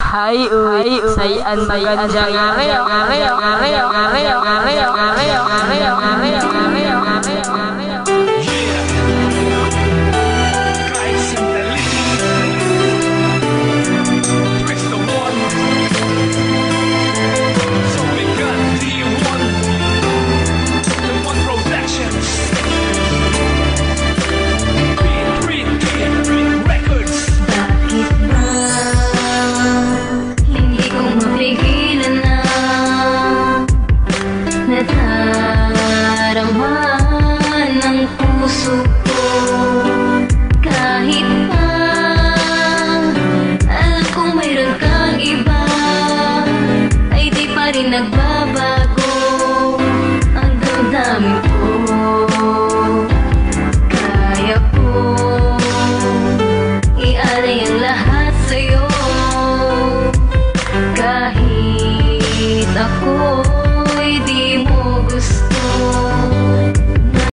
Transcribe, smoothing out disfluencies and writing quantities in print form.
Hai uy, sayan maganda ngareo, ngareo, ngareo, ngareo, ngareo, ngareo, ngareo, ngareo, ngareo, ngareo. Nadarama ng puso ko, kahit pa alam kong mayroon kang iba, ay di pa rin nagbabago ang damdamin ko. Kaya ko ialay ang lahat sa'yo, kahit ako